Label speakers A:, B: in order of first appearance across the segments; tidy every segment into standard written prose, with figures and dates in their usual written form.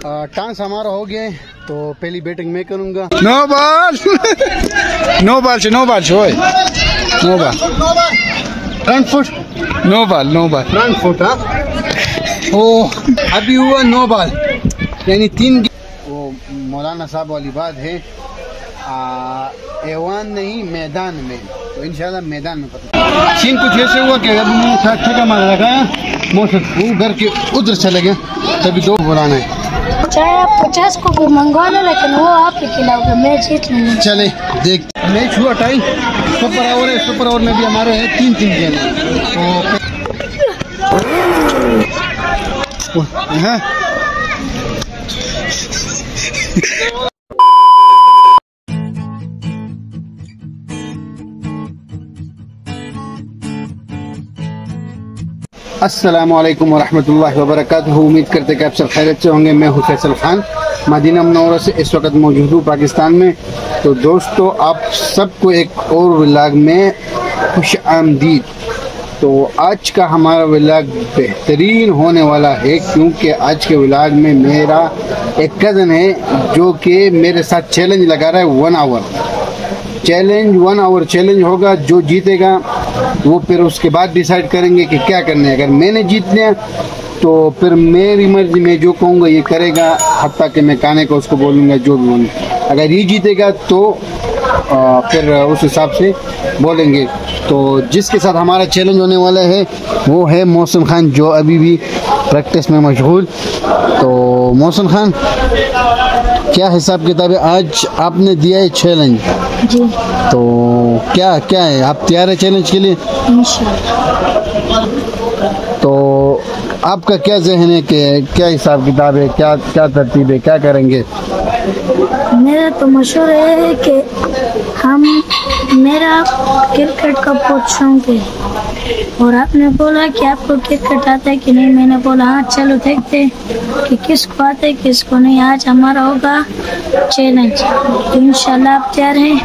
A: टांस हमारा हो गया है, तो पहली बैटिंग मैं करूंगा।
B: No ball no ball
A: front foot
B: no ball
A: front foot. हाँ, ओ अभी हुआ 9 बॉल, यानी 3। वो मौलाना साहब वाली बात है, ऐवान नहीं मैदान में, तो इंशाल्लाह मैदान में पता। सीन कुछ ऐसे हुआ कि अभी मैंने ठेका मार लगाया, मौसम वो घर के उधर चले गए, तभी 2 बुलाना है।
C: चाहे आप 50 को भी मंगवा लो, लेकिन वो आप ही खिलाओगे, मैं जीत लूंगी।
A: चले देख, मैच हुआ टाई, सुपर ओवर है, सुपर ओवर में भी हमारे है 3 गेंद, तो हाँ। अस्सलामुअलैकुम वरहमतुल्लाहि वबरकातुहू। उम्मीद करते कि आप सब खैरियत से होंगे। मैं हूं फैसल खान, मदीना मुनव्वरा से इस वक्त मौजूद हूँ पाकिस्तान में। तो दोस्तों, आप सबको एक और व्लॉग में खुश आमदीद। तो आज का हमारा व्लॉग बेहतरीन होने वाला है, क्योंकि आज के व्लॉग में मेरा एक कज़न है जो कि मेरे साथ चैलेंज लगा रहा है। 1 आवर चैलेंज होगा। जो जीतेगा वो फिर उसके बाद डिसाइड करेंगे कि क्या करना है। अगर मैंने जीत लिया तो फिर मेरी मर्जी, मैं जो कहूँगा ये करेगा, हत्ता कि मैं खाने को उसको बोलूँगा जो भी बोलूँगा। अगर ये जीतेगा तो फिर उस हिसाब से बोलेंगे। तो जिसके साथ हमारा चैलेंज होने वाला है वो है मौसम खान, जो अभी भी प्रैक्टिस में मशगूल। तो मौसम खान, क्या हिसाब किताब है? आज आपने दिया है चैलेंज
C: जी,
A: तो क्या क्या है, आप तैयार है चैलेंज के लिए?
C: इंशाल्लाह।
A: तो आपका क्या जहन है कि क्या हिसाब किताब है, क्या क्या तरतीब है, क्या करेंगे?
C: मेरा तो मशहूर है कि मेरा क्रिकेट का बहुत शौक है, और आपने बोला कि आपको क्रिकेट आता है कि नहीं। मैंने बोला हाँ, चलो देखते हैं कि किसको आता है किसको नहीं। आज हमारा होगा चैलेंज, तो इंशाल्लाह आप तैयार हैं?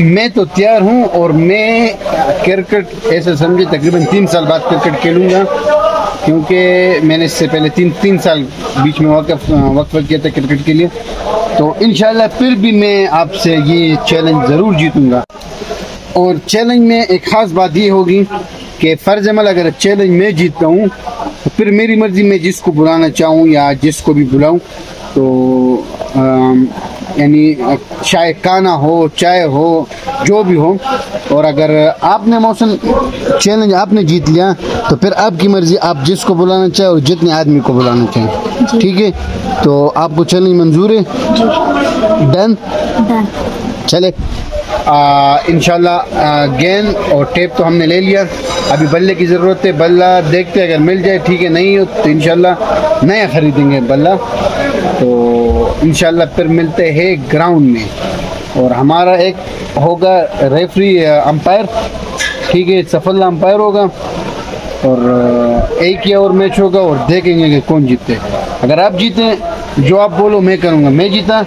A: मैं तो तैयार हूँ, और मैं क्रिकेट ऐसे समझे तकरीबन 3 साल बाद क्रिकेट खेलूँगा, क्योंकि मैंने इससे पहले 3 साल बीच में वक्त किया था क्रिकेट के लिए। तो इंशाल्लाह फिर भी मैं आपसे ये चैलेंज ज़रूर जीतूँगा। और चैलेंज में एक ख़ास बात ये होगी कि फ़र्ज़ अमल अगर चैलेंज मैं जीतता हूँ तो फिर मेरी मर्ज़ी, मैं जिसको बुलाना चाहूँ या जिसको भी बुलाऊँ, तो यानी चाहे खाना हो, चाय हो, जो भी हो। और अगर आपने मौसम चैलेंज आपने जीत लिया तो फिर आपकी मर्ज़ी, आप जिसको बुलाना चाहे और जितने आदमी को बुलाना चाहें, ठीक है? तो आपको चैलेंज मंजूर है? डन। चले, इंशाल्लाह गेंद और टेप तो हमने ले लिया, अभी बल्ले की ज़रूरत है। बल्ला देखते हैं, अगर मिल जाए ठीक है, नहीं हो तो इंशाल्लाह नया ख़रीदेंगे बल्ला। तो इंशाल्लाह फिर मिलते हैं ग्राउंड में, और हमारा एक होगा रेफरी अंपायर, ठीक है? सफल अंपायर होगा, और एक ही और मैच होगा, और देखेंगे कि कौन जीते। अगर आप जीते, जो आप बोलो मैं करूँगा। मैं जीता,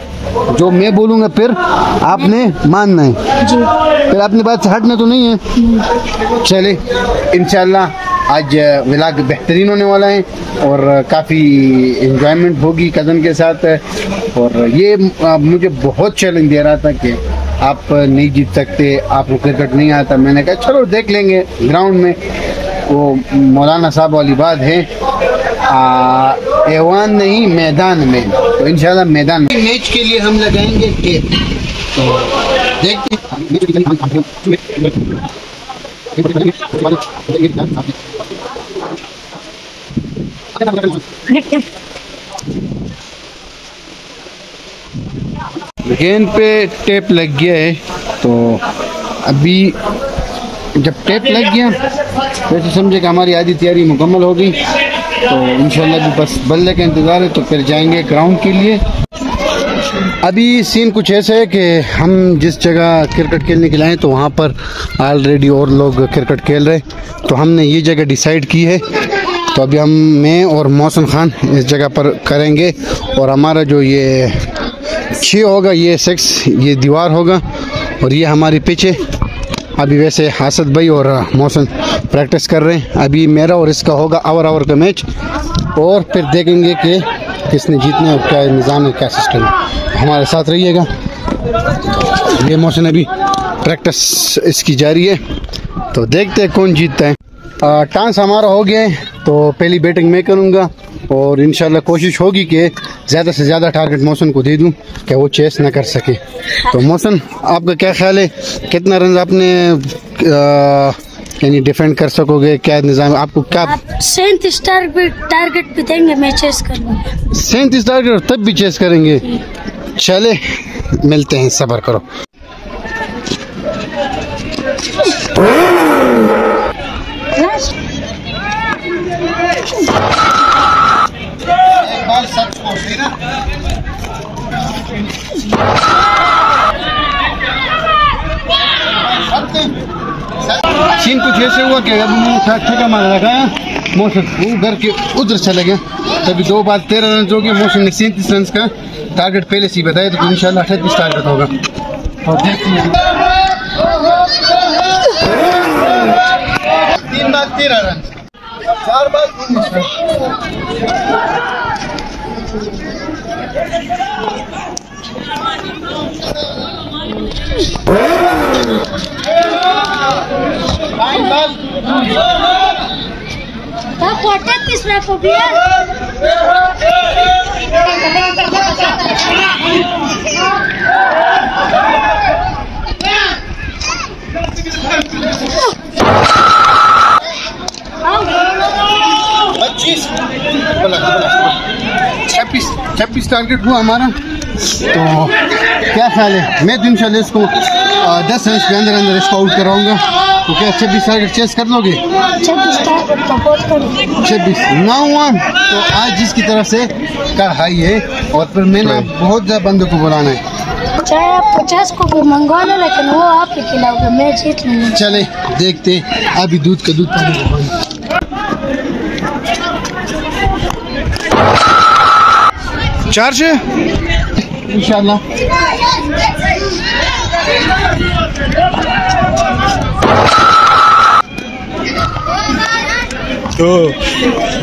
A: जो मैं बोलूँगा फिर आपने मानना है जी, फिर अपनी बात से हटना तो नहीं है। चले, इंशाल्लाह आज व्लॉग बेहतरीन होने वाला है, और काफ़ी एंजॉयमेंट होगी कज़न के साथ। और ये मुझे बहुत चैलेंज दे रहा था कि आप नहीं जीत सकते, आपको क्रिकेट नहीं आता। मैंने कहा चलो देख लेंगे ग्राउंड में। वो मौलाना साहब वाली बात है, ऐवान नहीं मैदान में, तो इंशाल्लाह मैदान में। मैच के लिए हम लगाएंगे टेप, तो देखते गेंद पे टेप लग गया है। तो अभी जब टेप लग गया वैसे समझे कि हमारी आधी तैयारी मुकम्मल हो गई। तो इंशाल्लाह भी बस बल्ले का इंतज़ार है, तो फिर जाएंगे ग्राउंड के लिए। अभी सीन कुछ ऐसा है कि हम जिस जगह क्रिकेट खेलने के लिए आए तो वहाँ पर ऑलरेडी और लोग क्रिकेट खेल रहे, तो हमने ये जगह डिसाइड की है। तो अभी मैं और मौसम खान इस जगह पर करेंगे, और हमारा जो ये 6 होगा, ये 6 ये दीवार होगा, और ये हमारी पिच है। अभी वैसे हासद भाई और मौसम प्रैक्टिस कर रहे हैं। अभी मेरा और इसका होगा आवर का मैच, और फिर देखेंगे कि किसने जीतना है और क्या निज़ाम है, क्या सिस्टम है। हमारे साथ रहिएगा। ये मौसम अभी प्रैक्टिस इसकी जारी है, तो देखते हैं कौन जीतता है। टांस हमारा हो गया है, तो पहली बैटिंग मैं करूँगा और इंशाल्लाह कोशिश होगी कि ज़्यादा से ज़्यादा टारगेट मौसम को दे दूं कि वो चेस ना कर सके। तो मौसम, आपका क्या ख्याल है, कितना रन आपने यानी डिफेंड कर सकोगे, क्या निज़ाम आपको? क्या
C: 37 टारगेट भी देंगे, मैं चेस करूँगा।
A: 37 टारगेट तब भी चेस करेंगे? चले मिलते हैं, सब्र करो। सीन कुछ ऐसे हुआ कि अभी मैंने ठेका मार लगाया, मौसम वो घर के उधर चले गया, तभी 2 बार 13 रन हो गए। मौसम ने 37 रन का टारगेट पहले से ही बताया, तो इंशाल्लाह 38 टारगेट होगा। और देखते हैं 3 बार 13 रन, 4 बार 19 रन। छब्बीस टारगेट हुआ हमारा। तो क्या ख्याल है, मैं तो इंशाल्लाह इसको 10 रन के अंदर अंदर इसको आउट कराऊंगा। तो क्या 26 टारगेट चेस कर लोगे?
C: 26 टारगेट तो बहुत करें।
A: 26 ना हुआ तो आज जिसकी तरफ से का हाई है, और फिर मैंने बहुत ज़्यादा बंदों को बुलाना है।
C: चाहे आप 50 को भी मंगवा लो, लेकिन वो आप ही खिलाओगे, मैं जीत लूंगा।
A: चले देखते, अभी दूध का दूध पानी।
B: चार से
A: इंशाल्लाह।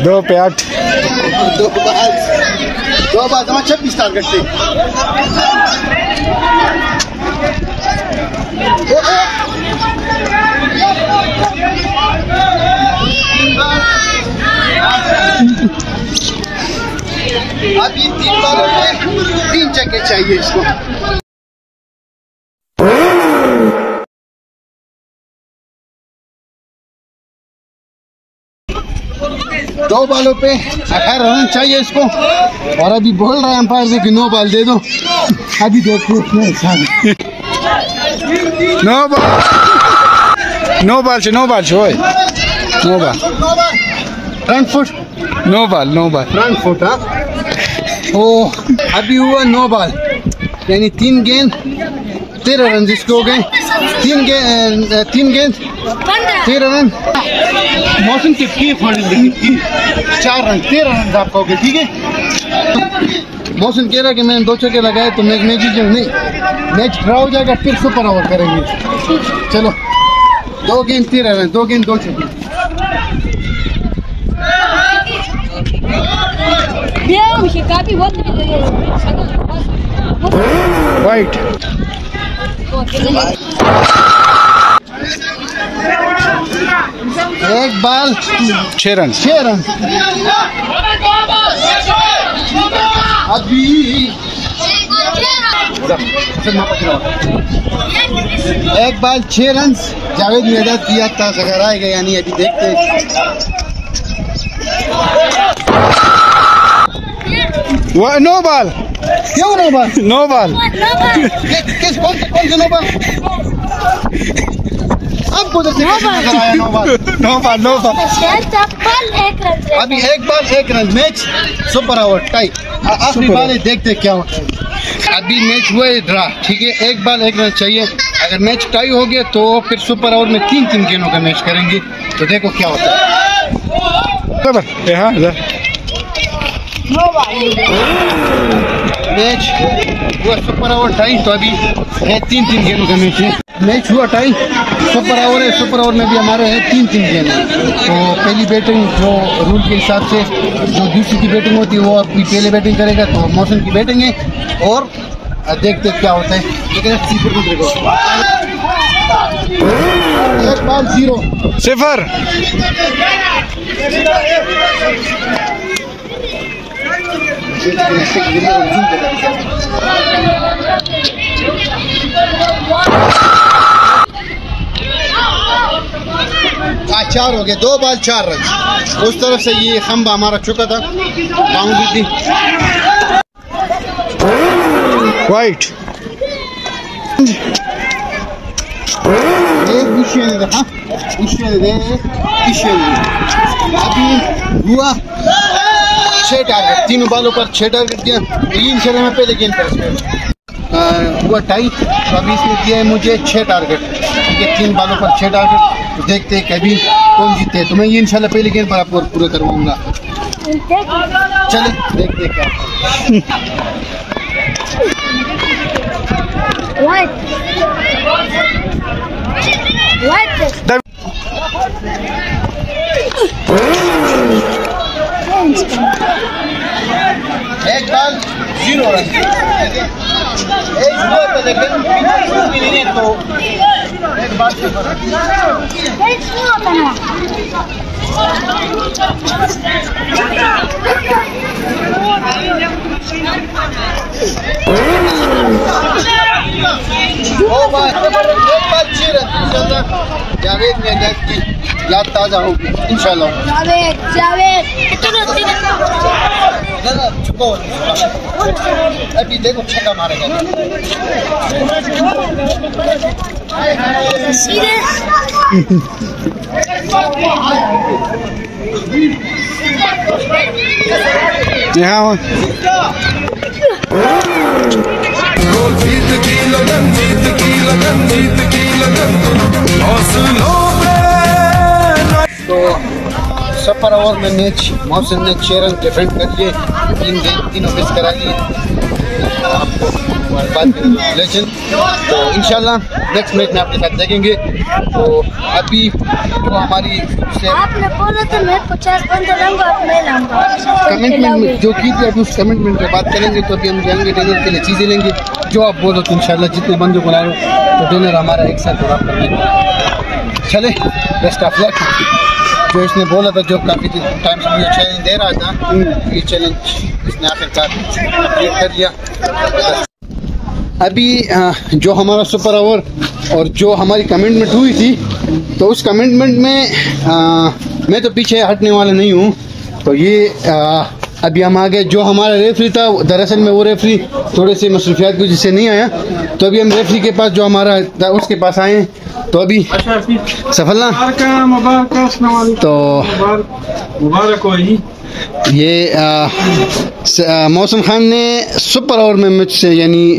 B: दो पे 8,
A: 2 बार 26 टारगेट थे। अभी 3 बालों में 3 छक्के चाहिए इसको। दो बालों पे 18 रन चाहिए इसको, और अभी बोल रहा है अंपायर से कि 9 बाल दे दो। अभी देखो
B: 9 बाल से 9 बाल
A: फ्रंट फुट
B: 9 बाल
A: फ्रंट फुट। हाँ, ओ अभी हुआ 9 बाल, यानी 3 गेंद 13 रन जिसको हो गए। 3 गेंद 13 रन। मौसम के 4 रन 13 रन आपका हो गए, ठीक है। मौसम कह रहा है कि मैंने 2 छक्के लगाए तो मैच जीत नहीं, मैच ड्रा हो जाएगा, फिर सुपर ओवर करेंगे। चलो 2 गेंद 13 रन, 2 गेंद 2 छक्के।
B: वाइट।
A: एक बाल
B: 6 रन।
A: अभी एक बाल 6 रन जावेद मैदान किया था, अगर आएगा यानी अभी देखते हैं।
B: 9 बाल।
A: क्यों 9 बाल?
B: 9 बाल।
A: कौन से 9 बाल? आपको उधर से 9 बाल। अभी एक बाल 1 run, match super over tie. आखिरी बाल है, देखते क्या होता है। अभी मैच हुआ है ड्रा, ठीक है। एक बाल 1 रन चाहिए, अगर मैच टाई हो गया तो फिर सुपर ओवर में 3 गेंदों का मैच करेंगे, तो देखो क्या होता है। मैच हुआ सुपर ओवर टाई, तो अभी 3 गेंदों का मैच है। मैच हुआ टाई, सुपर ओवर है। सुपर ओवर में भी हमारे हैं 3-3 गेंद। तो पहली बैटिंग जो रूल के हिसाब से जो दूसरी की बैटिंग होती है वो अपनी पहले बैटिंग करेगा, तो मौसम की बैटिंग है और देखते क्या होता है। लेकिन
B: 0
A: 4 हो गए, 2 बॉल 4 रन। उस तरफ से ये खंबा हमारा चुका था, बाउंड्री थी।
B: वाइट
A: अभी हुआ 6 टारगेट, 3 बॉलों पर 6 टारगेट दिया। 3 खेले में पहले गेंद पर हुआ टाई, तो अभी इसने दिया है मुझे 6 टारगेट। ये 3 बॉलों पर 6 टारगेट, तो देखते हैं कभी कौन जीते हैं। तो मैं ये इंशाल्लाह पहले गेंद पर आपको पूरा करवाऊंगा। चले देखते क्या। एक बॉल 0 रन, एक हुआ था लेकिन भी नहीं है, तो एक बार जावेद ने याद ताज़ा होगी इंशाल्लाह। अभी देखो छक्का मारेगा।
B: यहाँ
A: तो सुपर ओवर में मैच मौसम ने 6 रन डिफेंड कर लिए, 3 गेंद 3 मिस करा लिए। आपको लेजेंड, तो इंशाल्लाह नेक्स्ट मैच में आपके साथ देखेंगे। तो अभी जो हमारी
C: आपने बोला था मैं 50 बंदे लाऊंगा, अब मैं लाऊंगा
A: कमिटमेंट जो की थी, अभी उस कमिटमेंट पे बात करेंगे। तो अभी हम जाएंगे डिनर के लिए, चीज़ें लेंगे जो आप बोलो, तो इंशाल्लाह जितने बंदों को लाओ तो डिनर हमारा एक साथ होगा कर लेंगे। चले, बेस्ट ऑफ लक। जो इसने बोला था, जो काफ़ी टाइम से मुझे चैलेंज दे रहा था, ये चैलेंज इसने आखिरकार कंप्लीट कर लिया। अभी जो हमारा सुपर ओवर और जो हमारी कमिटमेंट हुई थी, तो उस कमिटमेंट में मैं तो पीछे हटने वाला नहीं हूँ। तो ये अभी हम आ गए। जो हमारा रेफरी था, दरअसल में वो रेफरी थोड़े से मसरूफियात की वजह से नहीं आया, तो अभी हम रेफरी के पास जो हमारा था उसके पास आए हैं। तो अभी सफलना तो
D: मुबारक हो।
A: ये मौसम खान ने सुपर ओवर में मुझसे, यानी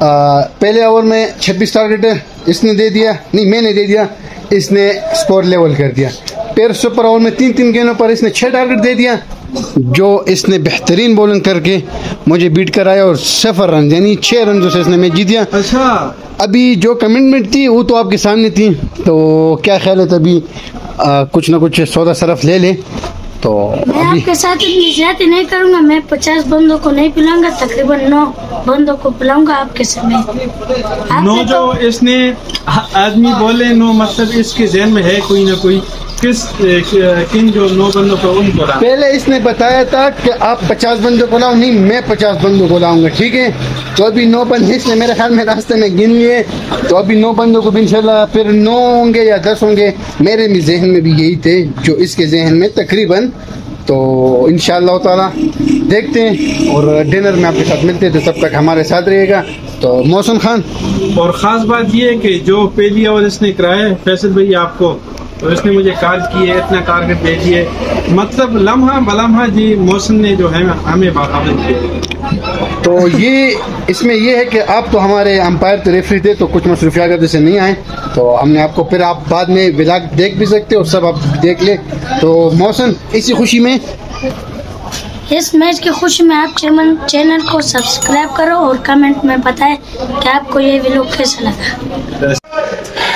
A: पहले ओवर में 26 टारगेट इसने दे दिया, नहीं मैंने दे दिया, इसने स्कोर लेवल कर दिया। फिर सुपर ओवर में 3-3 गेंदों पर इसने 6 टारगेट दे दिया, जो इसने बेहतरीन बॉलिंग करके मुझे बीट कराया और 0 रन यानी 6 रन से इसने मैच जीत दिया।
D: अच्छा,
A: अभी जो कमिटमेंट थी वो तो आपके सामने थी, तो क्या ख्याल है तभी कुछ ना कुछ सौदा सरफ ले ले। तो
C: मैं आपके साथ इतनी ज्यादा नहीं करूंगा, मैं 50 बंदों को नहीं पिलाऊंगा, तकरीबन 9 बंदों को पिलाऊंगा आपके समय।
D: 9 जो इसने आदमी बोले 9, मतलब इसके जहन में है कोई ना कोई किन जो 9 बंदों को उनको
A: पहले इसने बताया था कि आप 50 बंदों को लाओ, नहीं मैं 50 बंदों को लाऊंगा, ठीक है। तो अभी 9 बंदे इसने मेरे ख्याल में रास्ते में गिन लिए, तो अभी 9 बंदों को भी इंशाल्लाह फिर 9 होंगे या 10 होंगे। मेरे भी जहन में भी यही थे जो इसके जहन में तकरीबन। तो इंशाल्लाह ताला देखते हैं और डिनर में आपके साथ मिलते हैं, तो तब तक हमारे साथ रहिएगा। तो मौसम खान,
D: और ख़ास बात ये है कि जो पहली ओवर इसने कराया फैसल भाई आपको, तो इसने मुझे कॉल किए, इतना टारगेट दे दिए, मतलब लम्हा बलम्हा जी मौसम ने जो है हमें बाकाबिल किया।
A: तो ये इसमें ये है कि आप तो हमारे अंपायर तो रेफरी थे, तो कुछ मसरूफियात की वजह से नहीं आए, तो हमने आपको फिर आप बाद में व्लॉग देख भी सकते हो, सब आप देख ले। तो मौसम, इसी खुशी में,
C: इस मैच की खुशी में आप चैनल को सब्सक्राइब करो और कमेंट में बताएं कि आपको ये व्लॉग कैसा लगा।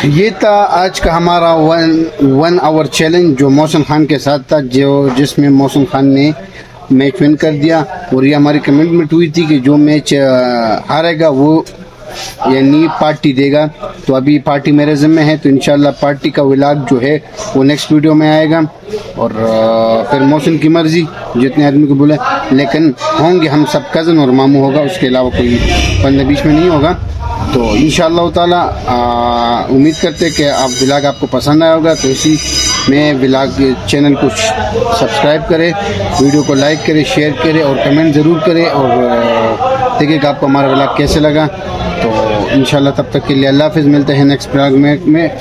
A: ये था आज का हमारा 1 आवर चैलेंज जो मोहसिन खान के साथ था, जो जिसमें मोहसिन खान ने मैच विन कर दिया। और ये हमारी कमिटमेंट हुई थी कि जो मैच हारेगा वो यानी पार्टी देगा। तो अभी पार्टी मेरे ज़िम्मे है, तो इंशाल्लाह पार्टी का व्लॉग जो है वो नेक्स्ट वीडियो में आएगा। और फिर मोहसिन की मर्जी जितने आदमी को बोले, लेकिन होंगे हम सब कज़न और मामू होगा, उसके अलावा कोई बंदे बीच में नहीं होगा। तो इंशाअल्लाह ताला उम्मीद करते हैं कि आप व्लॉग आपको पसंद आया होगा। तो इसी में व्लॉग चैनल को सब्सक्राइब करें, वीडियो को लाइक करें, शेयर करें और कमेंट ज़रूर करें। और देखिएगा आपको हमारा व्लॉग कैसे लगा। तो इंशाअल्लाह तब तक के लिए अल्लाह हाफ़िज़, मिलते हैं नेक्स्ट व्लॉग में।